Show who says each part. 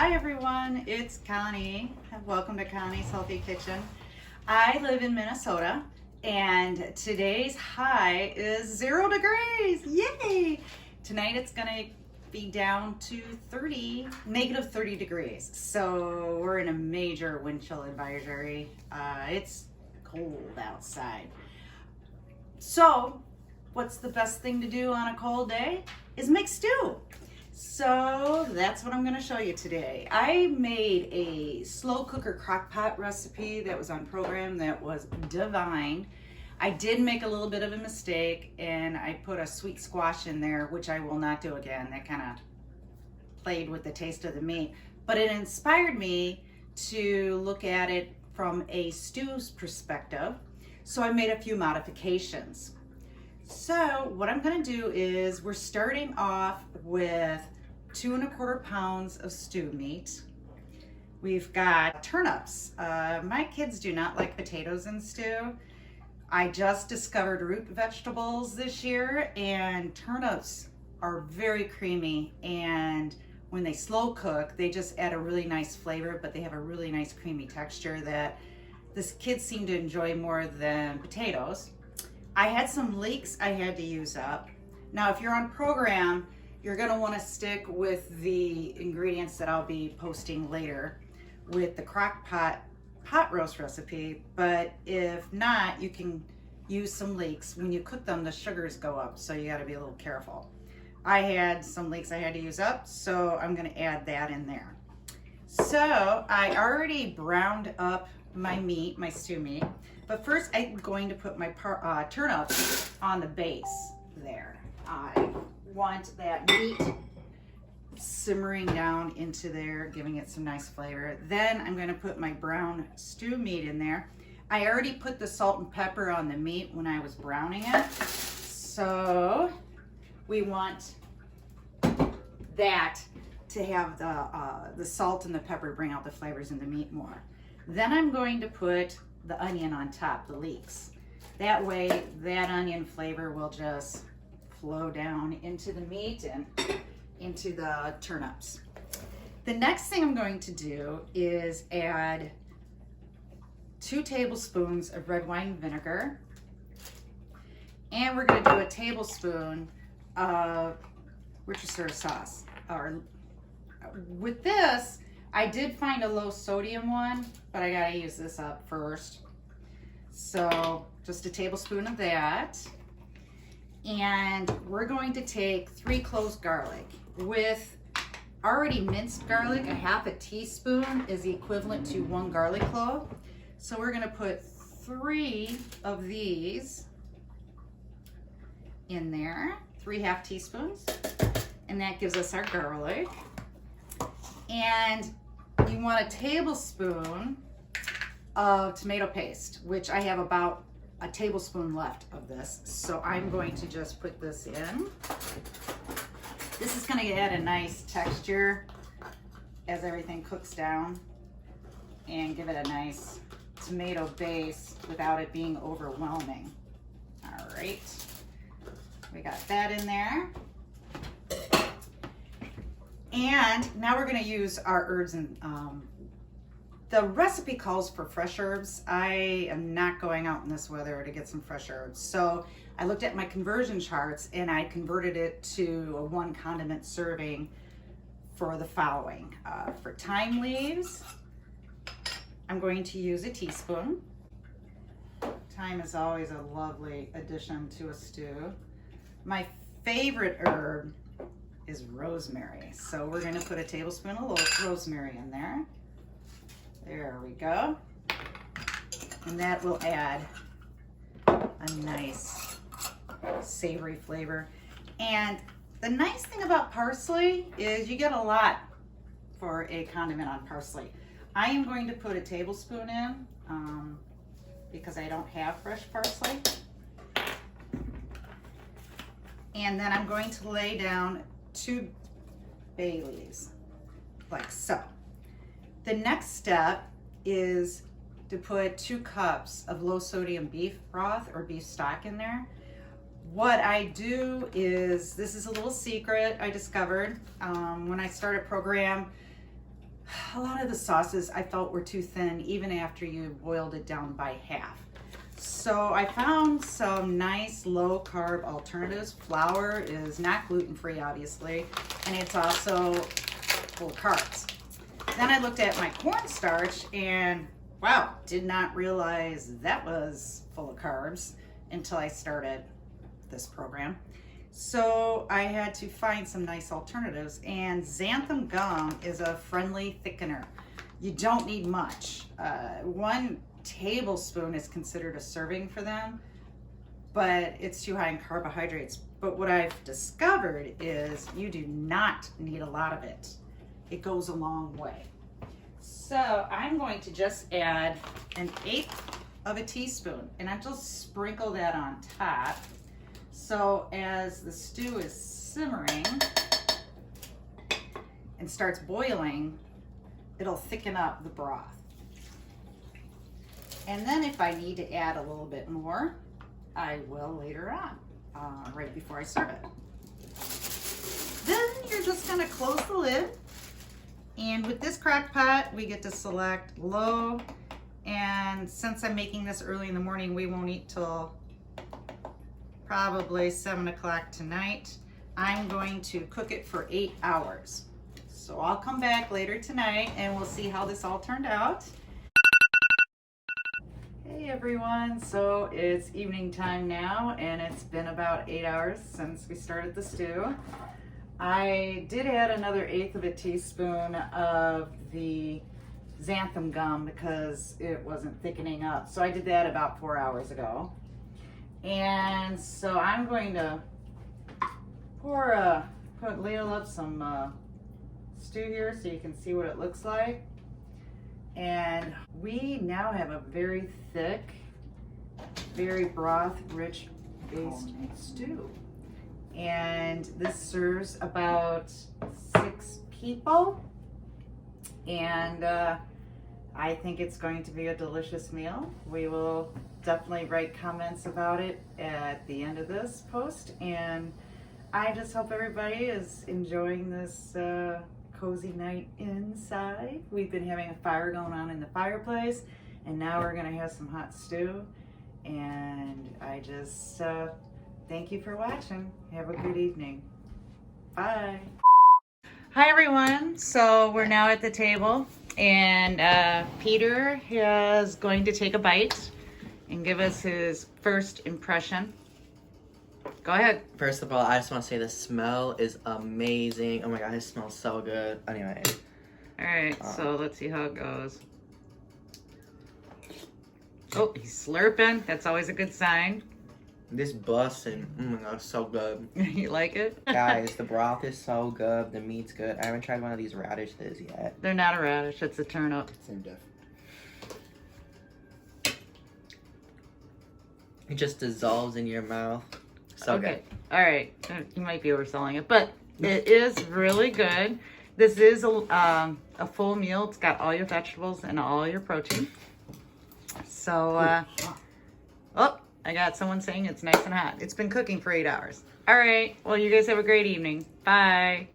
Speaker 1: Hi everyone, it's Connie. Welcome to Connie's Healthy Kitchen. I live in Minnesota and today's high is 0 degrees. Yay! Tonight it's gonna be down to negative 30 degrees. So we're in a major wind chill advisory. It's cold outside. So what's the best thing to do on a cold day is make stew. So that's what I'm going to show you today. I made a slow cooker crock pot recipe that was on program that was divine. I did make a little bit of a mistake and I put a sweet squash in there, which I will not do again. That kind of played with the taste of the meat, but it inspired me to look at it from a stew's perspective. So I made a few modifications. So what I'm going to do is we're starting off with 2 1/4 pounds of stew meat. We've got turnips. My kids do not like potatoes in stew. I just discovered root vegetables this year, and turnips are very creamy, and when they slow cook they just add a really nice flavor, but they have a really nice creamy texture that this kids seem to enjoy more than potatoes. I had some leeks I had to use up. Now, if you're on program, you're gonna wanna stick with the ingredients that I'll be posting later with the crock pot roast recipe, but if not, you can use some leeks. When you cook them, the sugars go up, so you gotta be a little careful. I had some leeks I had to use up, so I'm gonna add that in there. So I already browned up my meat, my stew meat, but first I'm going to put my turnips on the base there. I want that meat simmering down into there, giving it some nice flavor. Then I'm going to put my brown stew meat in there. I already put the salt and pepper on the meat when I was browning it, so we want that to have the salt and the pepper bring out the flavors in the meat more. Then I'm going to put the onion on top, the leeks. That way that onion flavor will just flow down into the meat and into the turnips. The next thing I'm going to do is add 2 tablespoons of red wine vinegar, and we're going to do a tablespoon of Worcestershire sauce. With this, I did find a low sodium one, but I gotta use this up first. So just a tablespoon of that. And we're going to take 3 cloves garlic. With already minced garlic, a 1/2 teaspoon is the equivalent to 1 garlic clove. So we're gonna put 3 of these in there, 3 1/2 teaspoons. And that gives us our garlic. And you want a tablespoon of tomato paste, which I have about a tablespoon left of this. So I'm going to just put this in. This is going to add a nice texture as everything cooks down and give it a nice tomato base without it being overwhelming. All right, we got that in there. And now we're going to use our herbs, and the recipe calls for fresh herbs. I am not going out in this weather to get some fresh herbs. So I looked at my conversion charts and I converted it to a 1 condiment serving for the following. For thyme leaves, I'm going to use a teaspoon. Thyme is always a lovely addition to a stew. My favorite herb is rosemary. So we're going to put a tablespoon of rosemary in there. There we go. And that will add a nice savory flavor. And the nice thing about parsley is you get a lot for a condiment on parsley. I am going to put a tablespoon in because I don't have fresh parsley. And then I'm going to lay down 2 bay leaves, like so. The next step is to put 2 cups of low sodium beef broth or beef stock in there. What I do is, this is a little secret I discovered when I started program. a lot of the sauces I felt were too thin even after you boiled it down by half. So I found some nice low carb alternatives. Flour is not gluten-free, obviously, and it's also full of carbs. Then I looked at my cornstarch and wow, did not realize that was full of carbs until I started this program. So I had to find some nice alternatives, and xanthan gum is a friendly thickener. You don't need much. 1 tablespoon is considered a serving for them, but it's too high in carbohydrates. But what I've discovered is you do not need a lot of it. It goes a long way. So I'm going to just add 1/8 of a teaspoon, and I just sprinkle that on top. So as the stew is simmering and starts boiling, it'll thicken up the broth. And then if I need to add a little bit more, I will later on, right before I serve it. Then you're just gonna close the lid. And with this crock pot, we get to select low. And since I'm making this early in the morning, we won't eat till probably 7 o'clock tonight. I'm going to cook it for 8 hours. So I'll come back later tonight and we'll see how this all turned out. Hey everyone, so it's evening time now and it's been about 8 hours since we started the stew. I did add another 1/8 of a teaspoon of the xanthan gum because it wasn't thickening up. So I did that about 4 hours ago. And so I'm going to ladle up some stew here so you can see what it looks like. And we now have a very thick, very broth-rich based stew. And this serves about 6 people. And I think it's going to be a delicious meal. We will definitely write comments about it at the end of this post. And I just hope everybody is enjoying this cozy night inside. We've been having a fire going on in the fireplace, and now we're gonna have some hot stew. And I just thank you for watching. Have a good evening. Bye. Hi everyone. So we're now at the table, and Peter is going to take a bite and give us his first impression. Go ahead.
Speaker 2: First of all, I just want to say the smell is amazing. Oh my god, it smells so good. Anyway.
Speaker 1: All right, so let's see how it goes. Oh, he's slurping. That's always a good sign.
Speaker 2: This busting, oh my god, it's so good.
Speaker 1: You like it?
Speaker 2: Guys, the broth is so good. The meat's good. I haven't tried one of these radishes yet.
Speaker 1: They're not a radish, it's a turnip.
Speaker 2: Same diff. It just dissolves in your mouth. So
Speaker 1: okay. Good. All right. You might be overselling it, but it is really good. This is a full meal. It's got all your vegetables and all your protein. So, oh, I got someone saying it's nice and hot. It's been cooking for 8 hours. All right. Well, you guys have a great evening. Bye.